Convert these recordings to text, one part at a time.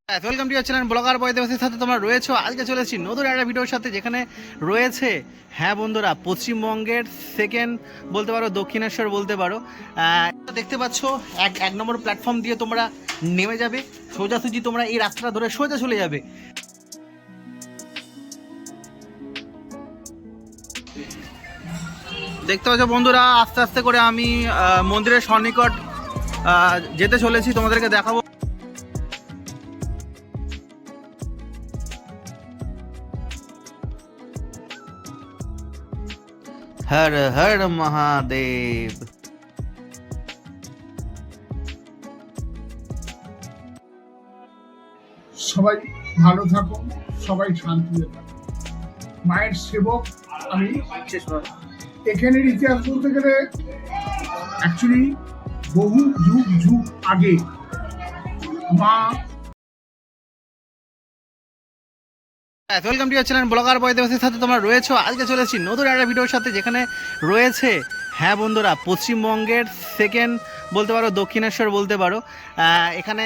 Welcome to your channel blogger boy দেবসের সাথে তোমরা রয়েছো। আজকে চলে এসেছি নতুন একটা ভিডিওর সাথে, যেখানে রয়েছে হ্যাঁ বন্ধুরা পশ্চিমবঙ্গের সেকেন্ড বলতে পারো, দক্ষিণেশ্বর বলতে পারো। দেখতে পাচ্ছ এক নম্বর প্ল্যাটফর্ম দিয়ে তোমরা নেমে যাবে, সোজাসুজি তোমরা এই রাস্তাটা ধরে সোজা চলে যাবে। দেখতে পাচ্ছ বন্ধুরা, আস্তে আস্তে করে আমি মন্দিরের সন্নিকট যেতে চলেছি, তোমাদেরকে দেখাবো। হর হর মহাদেব। সবাই ভালো থাকুন, সবাই শান্তিতে থাকুন। মায়ের সেবক আমি। এখানের ইতিহাস বলতে গেলে অ্যাকচুয়ালি বহু যুগ আগে মা। Welcome to your channel blogger boy দেবসের সাথে তোমরা রয়েছো। আজকে চলে এসেছি নতুন একটা ভিডিওর সাথে, যেখানে রয়েছে হ্যাঁ বন্ধুরা পশ্চিমবঙ্গের সেকেন্ড বলতে পারো, দক্ষিণেশ্বর বলতে পারো। এখানে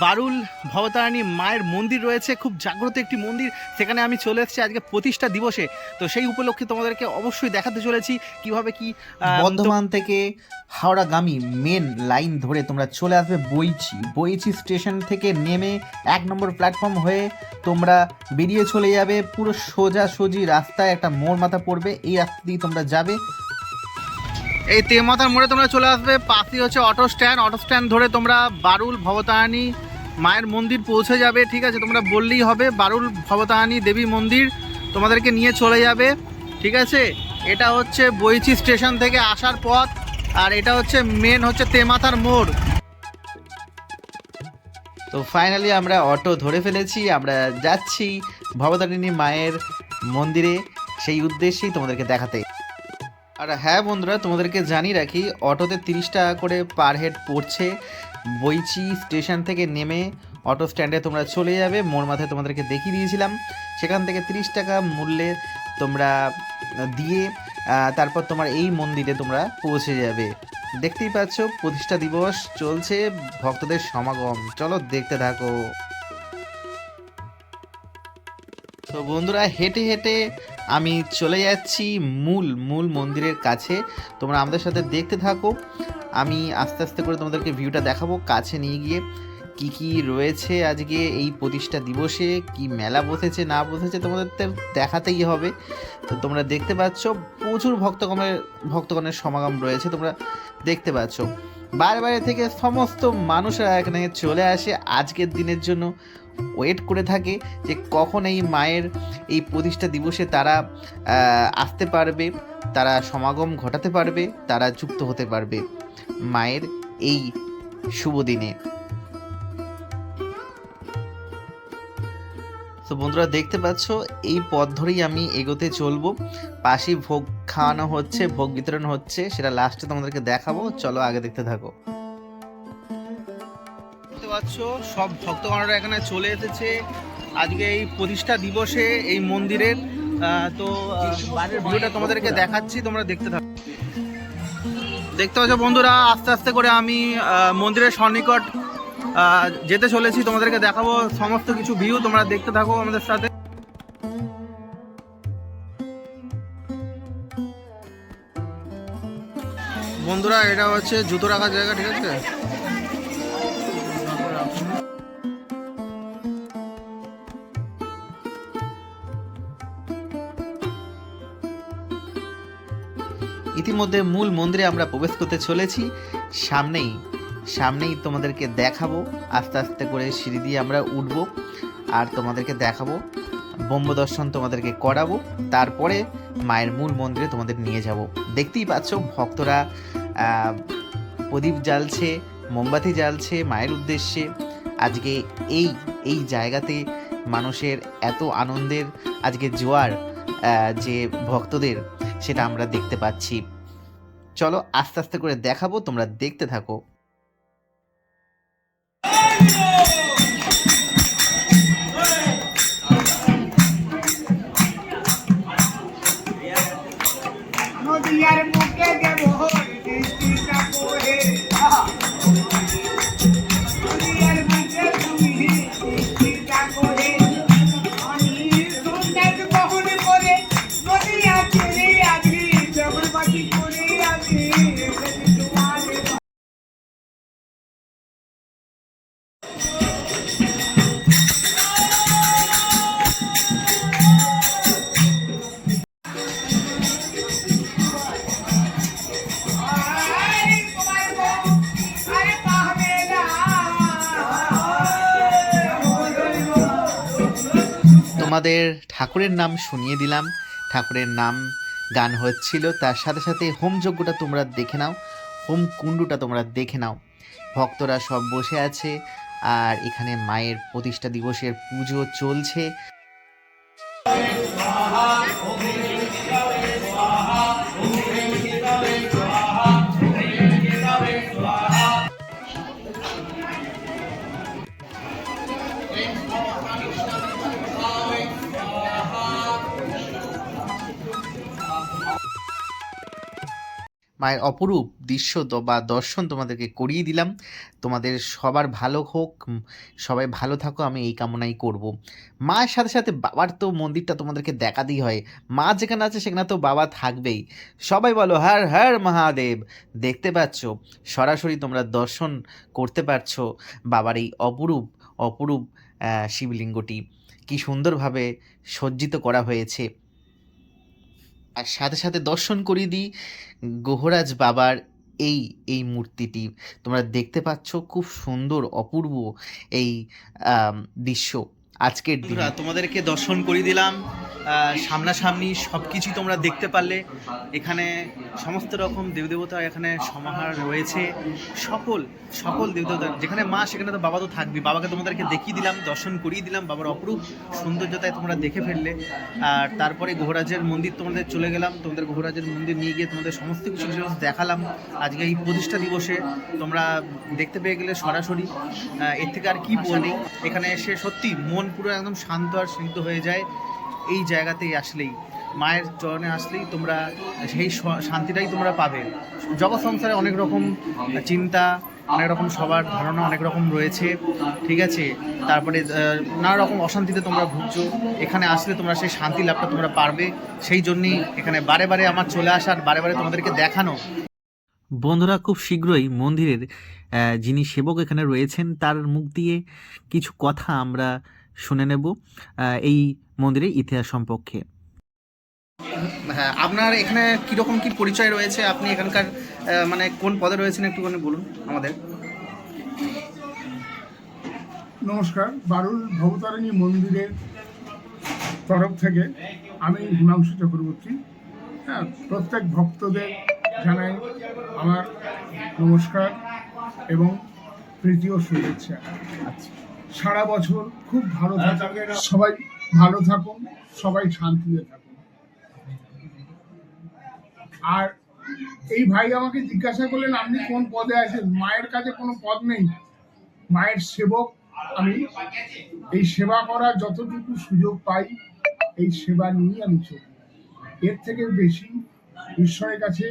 বারুল ভবতারিণী মায়ের মন্দির রয়েছে, খুব জাগ্রত একটি মন্দির। সেখানে আমি চলে এসেছি আজকে প্রতিষ্ঠা দিবসে। তো সেই উপলক্ষে তোমাদেরকে অবশ্যই দেখাতে চলেছি কিভাবে কি বর্ধমান থেকে হাওড়াগামী মেন লাইন ধরে তোমরা চলে আসবে বইচি স্টেশন থেকে নেমে 1 নম্বর প্ল্যাটফর্ম হয়ে তোমরা বেরিয়ে চলে যাবে। পুরো সোজাসুজি রাস্তায় একটা মোড় মাথা পড়বে, এই রাস্তা দিয়ে তোমরা যাবে। এই তেমাথার মোড়ে তোমরা চলে আসবে, পাশেই হচ্ছে অটো স্ট্যান্ড ধরে তোমরা বারুল ভবতারিণী মায়ের মন্দির পৌঁছে যাবে। ঠিক আছে, তোমরা বললেই হবে বারুল ভবতারিণী দেবী মন্দির, তোমাদেরকে নিয়ে চলে যাবে। ঠিক আছে, এটা হচ্ছে বইচি স্টেশন থেকে আসার পথ, আর এটা হচ্ছে মেন হচ্ছে তেমাথার মোড়। তো ফাইনালি আমরা অটো ধরে ফেলেছি, আমরা যাচ্ছি ভবতারিণী মায়ের মন্দিরে, সেই উদ্দেশ্যেই তোমাদেরকে দেখাতে। আর হ্যাঁ বন্ধুরা, তোমাদেরকে জানিয়ে রাখি, অটোতে 30 টাকা করে পার হেড পড়ছে। বইচি স্টেশন থেকে নেমে অটো স্ট্যান্ডে তোমরা চলে যাবে, মোড় মাথায় তোমাদেরকে দেখিয়ে দিয়েছিলাম। সেখান থেকে 30 টাকা মূল্যে তোমরা দিয়ে তারপর তোমার এই মন্দিরে তোমরা পৌঁছে যাবে। দেখতেই পাচ্ছ প্রতিষ্ঠা দিবস চলছে, ভক্তদের সমাগম, চলো দেখতে থাকো। তো বন্ধুরা, হেঁটে হেঁটে আমি চলে যাচ্ছি মূল মন্দিরের কাছে, তোমরা আমাদের সাথে দেখতে থাকো। আমি আস্তে আস্তে করে তোমাদেরকে ভিউটা দেখাবো, কাছে নিয়ে গিয়ে কি রয়েছে আজকে এই প্রতিষ্ঠা দিবসে, কি মেলা বসেছে না বসেছে তোমাদের দেখাতেই হবে। তো তোমরা দেখতে পাচ্ছ প্রচুর ভক্তগণের সমাগম রয়েছে, তোমরা দেখতে পাচ্ছ। বাইরে থেকে সমস্ত মানুষরা এখানে চলে আসে, আজকের দিনের জন্য ওয়েট করে থাকে যে কখন এই মায়ের এই প্রতিষ্ঠা দিবসে তারা আসতে পারবে, তারা সমাগম ঘটাতে পারবে, তারা যুক্ত হতে পারবে মায়ের এই শুভ দিনে। তো বন্ধুরা দেখতে পাচ্ছ এই পথ ধরেই আমি এগোতে চলবো, পাশেই ভোগ খাওয়ানো হচ্ছে, ভোগ বিতরণ হচ্ছে, সেটা লাস্টে তোমাদেরকে দেখাবো, চলো আগে দেখতে থাকো। দেখতে পাচ্ছ সব ভক্তগণরা এখানে চলে এসেছে আজকে এই প্রতিষ্ঠা দিবসে এই মন্দিরের। তো বাইরের ভিডিওটা তোমাদেরকে দেখাচ্ছি, তোমরা দেখতে থাকো। দেখতে পাচ্ছ বন্ধুরা, আস্তে আস্তে করে আমি মন্দিরের সন্নিকট যেতে চলেছি, তোমাদেরকে দেখাবো সমস্ত কিছু ভিউ, তোমরা দেখতে থাকো আমাদের সাথে। বন্ধুরা, এটা হচ্ছে জুতো রাখার জায়গা, ঠিক আছে। ইতিমধ্যে মূল মন্দিরে আমরা প্রবেশ করতে চলেছি, সামনেই তোমাদেরকে দেখাবো। আস্তে আস্তে করে সিঁড়ি দিয়ে আমরা উঠবো আর তোমাদেরকে দেখাবো, ব্রহ্ম দর্শন তোমাদেরকে করাবো, তারপরে মায়ের মূল মন্দিরে তোমাদের নিয়ে যাব। দেখতেই পাচ্ছ ভক্তরা প্রদীপ জ্বালছে, মোমবাতি জ্বালছে মায়ের উদ্দেশ্যে। আজকে এই জায়গাতে মানুষের এত আনন্দের আজকে জোয়ার যে ভক্তদের, সেটা আমরা দেখতে পাচ্ছি। চলো আস্তে আস্তে করে দেখাবো, তোমরা দেখতে থাকো। নদিয়ার বুকে দেব দৃষ্টিটা পড়ে, নদিয়ার বুকে তুমি তোমাদের ঠাকুরের নাম শুনিয়ে দিলাম, ঠাকুরের নাম গান হচ্ছিল, তার সাথে সাথে হোম যজ্ঞটা তোমরা দেখে নাও, হোম কুণ্ডটা তোমরা দেখে নাও। ভক্তরা সব বসে আছে আর এখানে মায়ের প্রতিষ্ঠা দিবসের পুজো চলছে। মায়ের অপরূপ দৃশ্য বা দর্শন তোমাদেরকে করিয়ে দিলাম। তোমাদের সবার ভালো হোক, সবাই ভালো থাকো, আমি এই কামনাই করব। মায়ের সাথে সাথে বাবার তো মন্দিরটা তোমাদেরকে দেখাতেই হয়। মা যেখানে আছে সেখানে তো বাবা থাকবেই। সবাই বলো হর হর মহাদেব। দেখতে পাচ্ছ, সরাসরি তোমরা দর্শন করতে পারছো বাবার এই অপরূপ অপরূপ শিবলিঙ্গটি কি সুন্দরভাবে সজ্জিত করা হয়েছে। আর সাথে সাথে দর্শন করিয়ে দিই গহরাজ বাবার এই এই মূর্তিটি তোমরা দেখতে পাচ্ছ, খুব সুন্দর অপূর্ব এই দৃশ্য আজকের দিন। তোমাদেরকে দর্শন করিয়ে দিলাম, সামনাসামনি সব কিছুই তোমরা দেখতে পারলে। এখানে সমস্ত রকম দেবদেবতা এখানে সমাহার রয়েছে, সকল সকল দেবদেবতা। যেখানে মা সেখানে তো বাবা তো থাকবে। বাবাকে তোমাদেরকে দেখিয়ে দিলাম, দর্শন করিয়ে দিলাম, বাবার অপরূপ সৌন্দর্যতায় তোমরা দেখে ফেললে। আর তারপরে গহরাজের মন্দির তোমাদের চলে গেলাম, তোমাদের গহরাজের মন্দির নিয়ে গিয়ে তোমাদের সমস্ত কিছু দেখালাম। আজকে এই প্রতিষ্ঠা দিবসে তোমরা দেখতে পেয়ে গেলে সরাসরি। এর থেকে আর কি বলি, এখানে এসে সত্যি মন পুরো একদম শান্ত আর স্নিগ্ধ হয়ে যায়। এই জায়গাতেই আসলেই, মায়ের চরণে আসলেই তোমরা সেই শান্তিটাই তোমরা পাবে। জগৎ সংসারে অনেক রকম চিন্তা, অনেক রকম সবার ধারণা অনেক রকম রয়েছে, ঠিক আছে। তারপরে নানা রকম অশান্তিতে তোমরা ভুগছো, এখানে আসলে তোমরা সেই শান্তি লাভটা তোমরা পারবে। সেই জন্যই এখানে বারে বারে আমার চলে আসার, বারে বারে তোমাদেরকে দেখানো। বন্ধুরা, খুব শীঘ্রই মন্দিরের যিনি সেবক এখানে রয়েছেন তার মুখ দিয়ে কিছু কথা আমরা শুনে নেব এই মন্দিরের ইতিহাস সম্পর্কে। হ্যাঁ, আপনার এখানে কীরকম কি পরিচয় রয়েছে? আপনি এখানকার মানে কোন পদে রয়েছেন একটুখানি বলুন আমাদের। নমস্কার, বারুল ভবতারিণী মন্দিরের তরফ থেকে আমি হিমাংশু চক্রবর্তী। হ্যাঁ, প্রত্যেক ভক্তদের জানাই আমার নমস্কার এবং প্রীতি ও শুভেচ্ছা। সারা বছর খুব ভালো থাকুন, সবাই ভালো থাকুন, সবাই শান্তিতে থাকুন। আর এই ভাই আমাকে জিজ্ঞাসা করলেন আপনি কোন পদে আছেন। মায়ের কাছে কোনো পদ নেই, মায়ের সেবক আমি। এই সেবা করার যতটুকু সুযোগ পাই এই সেবা নিয়েই আমি চলি। এর থেকে বেশি ঈশ্বরের কাছে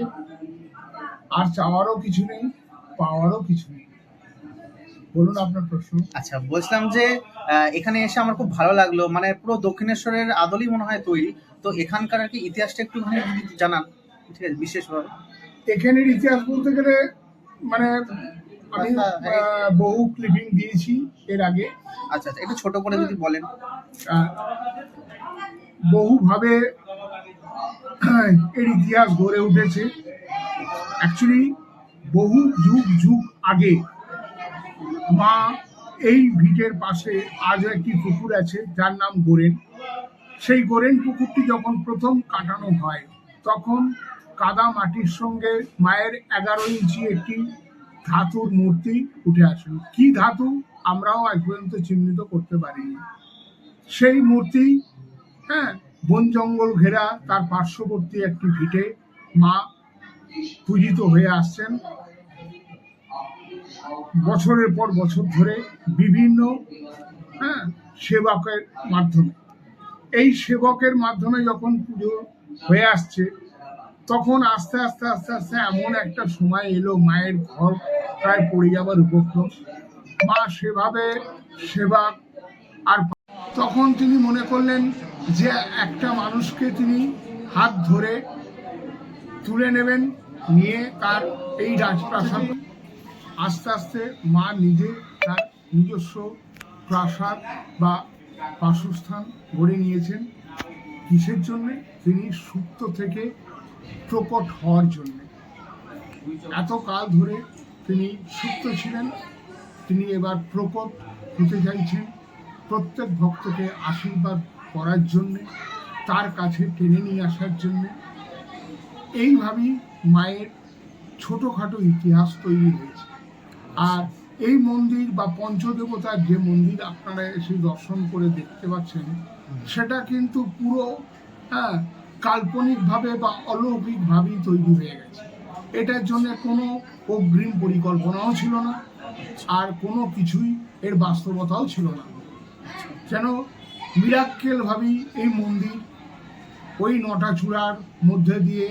আর চাওয়ারও কিছু নেই, পাওয়ারও কিছু নেই। বলুন আপনার প্রশ্ন। আচ্ছা, বলছিলাম যে এখানে এসে আমার খুব ভালো লাগলো, মানে পুরো দক্ষিণেশ্বরের আদলেই মনে হয় তৈরি। তো এখানকার আর কি ইতিহাসটা একটুখানি জানান, ঠিক আছে, বিশেষভাবে। এখানের ইতিহাস বলতে গেলে মানে আমি বহু ক্লিপিং দিয়েছি এর আগে। আচ্ছা আচ্ছা, একটু ছোট করে যদি বলেন। বহুভাবে এর ইতিহাস গড়ে উঠেছে। অ্যাকচুয়ালি বহু যুগ যুগ আগে মা এই ভিটের পাশে আজও একটি পুকুর আছে যার নাম গোরেন। সেই গোরেন পুকুরটি যখন প্রথম কাটানো হয় তখন কাদা মাটির সঙ্গে মায়ের 11 ইঞ্চি একটি ধাতুর মূর্তি উঠে আসে। কি ধাতু আমরাও আজ পর্যন্ত চিহ্নিত করতে পারিনি। সেই মূর্তি, হ্যাঁ, বন জঙ্গল ঘেরা তার পার্শ্ববর্তী একটি ভিটে মা পূজিত হয়ে আসছেন বছরের পর বছর ধরে বিভিন্ন সেবকের মাধ্যমে। এই সেবকের মাধ্যমে যখন পুজো হয়ে আসছে তখন আস্তে আস্তে আস্তে আস্তে এমন একটা সময় এলো মায়ের ঘর প্রায় পড়ে যাবার উপক্রম। মা সেভাবে সেবা আর তখন তিনি মনে করলেন যে একটা মানুষকে তিনি হাত ধরে তুলে নেবেন, নিয়ে তার এই রাজপ্রাসাদ। আস্তে আস্তে মা নিজে তার নিজস্ব প্রাসাদ বা বাসস্থান গড়ে নিয়েছেন। কিসের জন্য? তিনি সুপ্ত থেকে প্রকট হওয়ার জন্য। এত কাল ধরে তিনি সুপ্ত ছিলেন, তিনি এবার প্রকট হতে চাইছেন। প্রত্যেক ভক্তকে আশীর্বাদ করার জন্যে, তার কাছে টেনে নিয়ে আসার জন্যে। এইভাবেই মায়ের ছোটোখাটো ইতিহাস তৈরি হয়েছে। আর এই মন্দির বা পঞ্চদেবতার যে মন্দির আপনারা এসে দর্শন করে দেখতে পাচ্ছেন, সেটা কিন্তু পুরো কাল্পনিকভাবে বা অলৌকিকভাবেই তৈরি হয়ে গেছে। এটার জন্য কোনো অগ্রিম পরিকল্পনাও ছিল না, আর কোনো কিছুই এর বাস্তবতাও ছিল না। যেন মিরাক্কেল ভাবেই এই মন্দির ওই 9টা চূড়ার মধ্যে দিয়ে,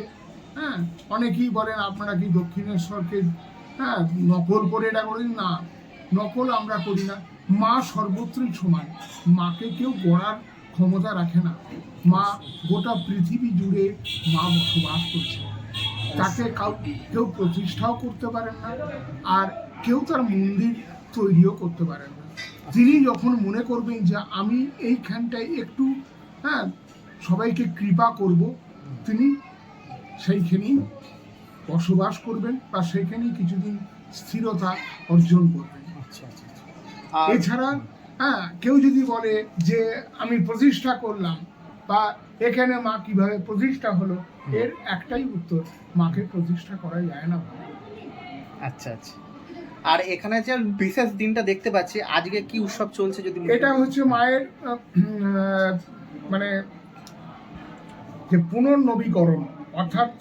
অনেকেই বলেন আপনারা কি দক্ষিণেশ্বরকে নকল করে এটা করেন? না, নকল আমরা করি না। মা সর্বত্রই সমান, মাকে কেউ গড়ার ক্ষমতা রাখে না। মা গোটা পৃথিবী জুড়ে মা বসবাস করছে, তাকে কেউ প্রতিষ্ঠাও করতে পারেন না, আর কেউ তার মন্দির তৈরিও করতে পারেন না। তিনি যখন মনে করবেন যে আমি এইখানটায় একটু সবাইকে কৃপা করব, তিনি সেইখানেই বসবাস করবেন বা সেইখানেই কিছুদিন স্থিরতা অর্জন করবেন। এছাড়া কেউ যদি বলে যে আমি প্রতিষ্ঠা করলাম বা এখানে মা কিভাবে প্রতিষ্ঠা হলো, এর একটাই উত্তর, মাকে প্রতিষ্ঠা করা যায় না। আচ্ছা আচ্ছা। আর এখানে যে বিশেষ দিনটা দেখতে পাচ্ছি, আজকে কি উৎসব চলছে যদি? এটা হচ্ছে মায়ের মানে যে পুনর্নবীকরণ, অর্থাৎ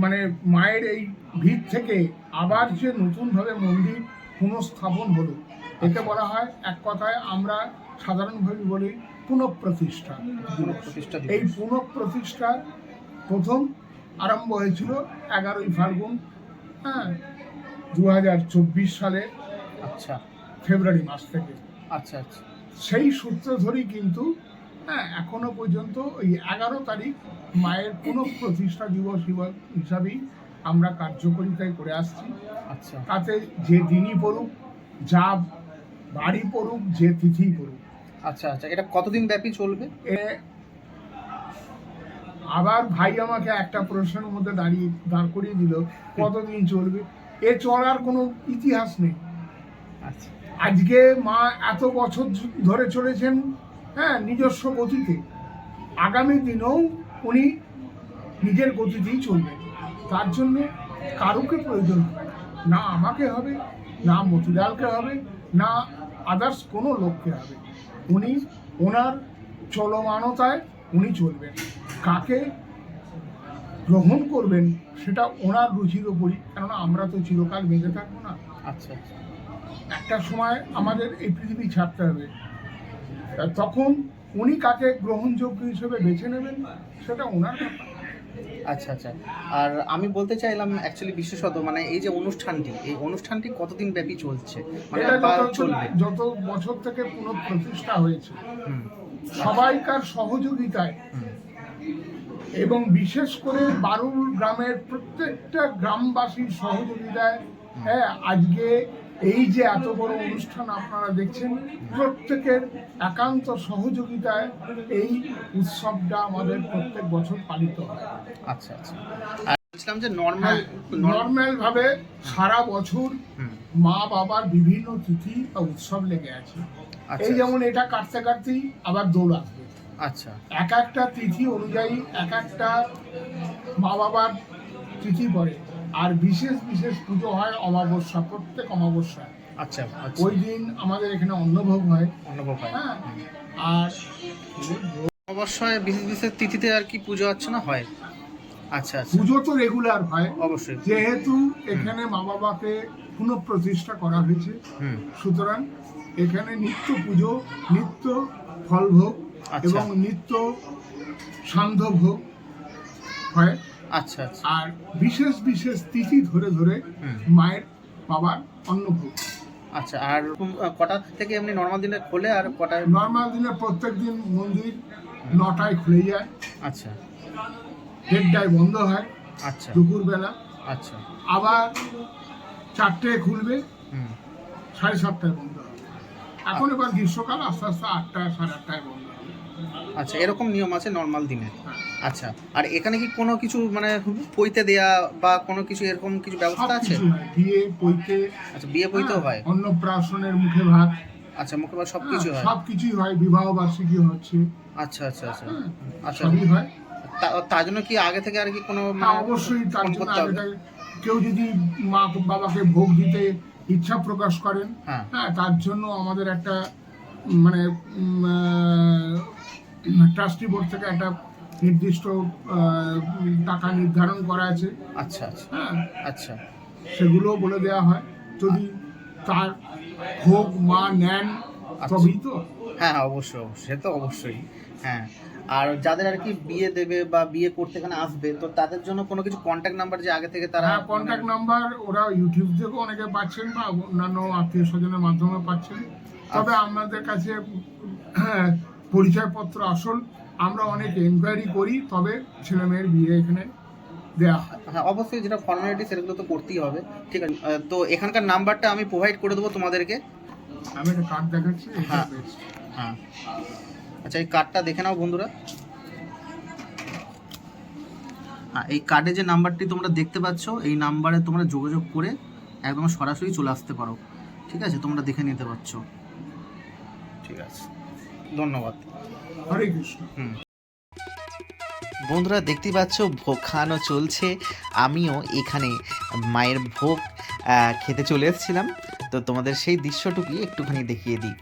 মানে মায়ের এই ভিত থেকে আবার যে নতুনভাবে মন্দির পুনঃস্থাপন হলো, একে বলা হয়, এক কথায় আমরা সাধারণভাবে বলি পুনঃপ্রতিষ্ঠা। এই পুনঃপ্রতিষ্ঠা প্রথম আরম্ভ হয়েছিল 11ই ফাল্গুন 2024 সালে ফেব্রুয়ারি মাস থেকে। আচ্ছা আচ্ছা। সেই সূত্র ধরেই কিন্তু এখনো পর্যন্ত ওই 11 তারিখ মায়ের পুনঃপ্রতিষ্ঠা দিবস হিসাবেই আমরা কার্যকরিতায় করে আসছি। আচ্ছা। তাতে যে দিনই পড়ুক, যা বাড়ি পড়ুক, যে তিথি পড়ুক। আচ্ছা আচ্ছা। এটা কতদিন ব্যাপী চলবে? আবার ভাই আমাকে একটা প্রশ্নের মধ্যে দাঁড় করিয়ে দিল, কতদিন চলবে? এ চলার কোনো ইতিহাস নেই। আচ্ছা। আজকে মা এত বছর ধরে চলেছেন নিজস্ব গতিতে, আগামী দিনেও উনি নিজের গতিতেই চলবেন। তার জন্য কারুকে প্রয়োজন হবে না, আমাকে হবে না, মতিলালকে হবে না, আদার্স কোনো লোককে হবে। উনি ওনার চলমানতায় উনি চলবেন। কাকে গ্রহণ করবেন সেটা ওনার রুচির ওপরই, কেননা আমরা তো চিরকাল বেঁচে থাকবো না। আচ্ছা আচ্ছা। একটা সময় আমাদের এই পৃথিবী ছাড়তে হবে, তখন উনি কাকে গ্রহণযোগ্য হিসেবে বেছে নেবেন সেটা ওনার ব্যাপার। আচ্ছা আচ্ছা। আর আমি বলতে চাইলাম অ্যাকচুয়ালি বিশেষত মানে এই যে অনুষ্ঠানটি কতদিন ব্যাপী চলছে? মানে যত বছর থেকে পুনঃপ্রতিষ্ঠা হয়েছে, সবাইকার সহযোগিতায় এবং বিশেষ করে বারুল গ্রামের প্রত্যেকটা গ্রামবাসীর সহযোগিতায় আজকে এই যে এত বড় অনুষ্ঠান আপনারা দেখছেন, প্রত্যেকের একান্ত সহযোগিতায় এই উৎসবটা আমাদের প্রত্যেক বছর পালিত হয়। আচ্ছা আচ্ছা। আর বলছিলাম যে নর্মাল ভাবে সারা বছর মা বাবার বিভিন্ন তিথি বা উৎসব লেগে আছে। এই যেমন এটা কাটতে কাটতেই আবার দোল আসবে। আচ্ছা। এক একটা তিথি অনুযায়ী এক একটা মা বাবার তিথি পড়ে, আর বিশেষ বিশেষ পুজো হয় অমাবস্যা, প্রত্যেক অমাবস্যা। আচ্ছা। ওই দিন আমাদের এখানে অন্নভোগ হয়। আর অবশ্যই বিশেষ বিশেষ তিথিতে আর কি পুজো অর্চনা হয়। আচ্ছা। পুজো তো রেগুলার হয় অবশ্যই, যেহেতু এখানে মা বাবাকে পুনঃপ্রতিষ্ঠা করা হয়েছে, সুতরাং এখানে নিত্য পুজো, নিত্য ফলভোগ এবং নিত্য সান্ধ্য ভোগ হয়। আচ্ছা আচ্ছা। আর বিশেষ বিশেষ তিথি ধরে ধরে মায়ের বাবার অন্নভোগ। আচ্ছা। আর কটা থেকে এমনি নর্মাল দিনে খোলে আর কটায়? নর্মাল দিনে প্রত্যেক দিন মন্দির 9টায় খুলে যায়। আচ্ছা। 1:30টায় বন্ধ হয়। আচ্ছা। দুপুরবেলা। আচ্ছা। আবার 4টায় খুলবে, 7:30টায় বন্ধ হবে। এখন এবার গ্রীষ্মকাল, আস্তে আস্তে 8টা 8:30টায় বন্ধ হবে। আচ্ছা, এরকম নিয়ম আছে নর্মাল দিনে। আচ্ছা। আর এখানে কি কোনো কিছু মানে পইতে দেয়া বা কোনো কিছু এরকম কিছু ব্যবস্থা আছে? বিয়ে পইতে। আচ্ছা, বিয়ে পইতেও হয়। অন্নপ্রাশনের মুখে ভাত আচ্ছা মুখে সব কিছু হয়। সব কিছুই হয়, বিবাহ বার্ষিকী হচ্ছে, আচ্ছা আচ্ছা আচ্ছা হ্যাঁ, আচ্ছা। সবই হয়। তার জন্য কি আগে থেকে আর কি কোনো হ্যাঁ, অবশ্যই তার ফোন জন্য করতে হবে? কেউ যদি মা বাবাকে ভোগ দিতে ইচ্ছা প্রকাশ করেন, হ্যাঁ হ্যাঁ, তার জন্য আমাদের একটা মানে ট্রাস্টি বোর্ড থেকে একটা নির্দিষ্ট টাকা নির্ধারণ করা আছে, আচ্ছা আচ্ছা হ্যাঁ, আচ্ছা সেগুলোও বলে দেওয়া হয় যদি তার ভোগ মা নেন তবেই তো। হ্যাঁ হ্যাঁ অবশ্যই অবশ্যই, সে তো অবশ্যই। হ্যাঁ, আর যাদের আর কি বিয়ে দেবে বা বিয়ে করতে এখানে আসবে, তো তাদের জন্য কোনো কিছু কন্ট্যাক্ট নাম্বার যে আগে থেকে তারা হ্যাঁ, কন্ট্যাক্ট নাম্বার ওরা ইউটিউব থেকেও অনেকে পাচ্ছেন বা অন্যান্য আত্মীয় স্বজনের মাধ্যমে পাচ্ছেন। তবে আমাদের কাছে হ্যাঁ, পরিচয়পত্র আসল, আমরা অনেক এনকোয়ারি করি, তবে ছেলে মেয়ের বিয়ে এখানে দেওয়া হয়। হ্যাঁ অবশ্যই, যেটা ফর্মালিটি সেগুলো তো করতেই হবে। ঠিক আছে, তো এখানকার নাম্বারটা আমি প্রোভাইড করে দেবো তোমাদেরকে। আমি একটা কার্ড দেখাচ্ছি, এটা হ্যাঁ। বেশ। হ্যাঁ আচ্ছা, এই কার্ডটা দেখে নাও বন্ধুরা। হ্যাঁ, এই কার্ডে যে নাম্বারটি তোমরা দেখতে পাচ্ছ, এই নাম্বারে তোমরা যোগাযোগ করে একদম সরাসরি চলে আসতে পারো। ঠিক আছে, তোমরা দেখে নিতে পারছো। ঠিক আছে, ধন্যবাদ। হরে কৃষ্ণ। বন্ধুরা দেখতেই পাচ্ছ ভোগ খাওয়ানো চলছে, আমিও এখানে মায়ের ভোগ খেতে চলে এসেছিলাম, তো তোমাদের সেই দৃশ্যটুকুই একটুখানি দেখিয়ে দিই।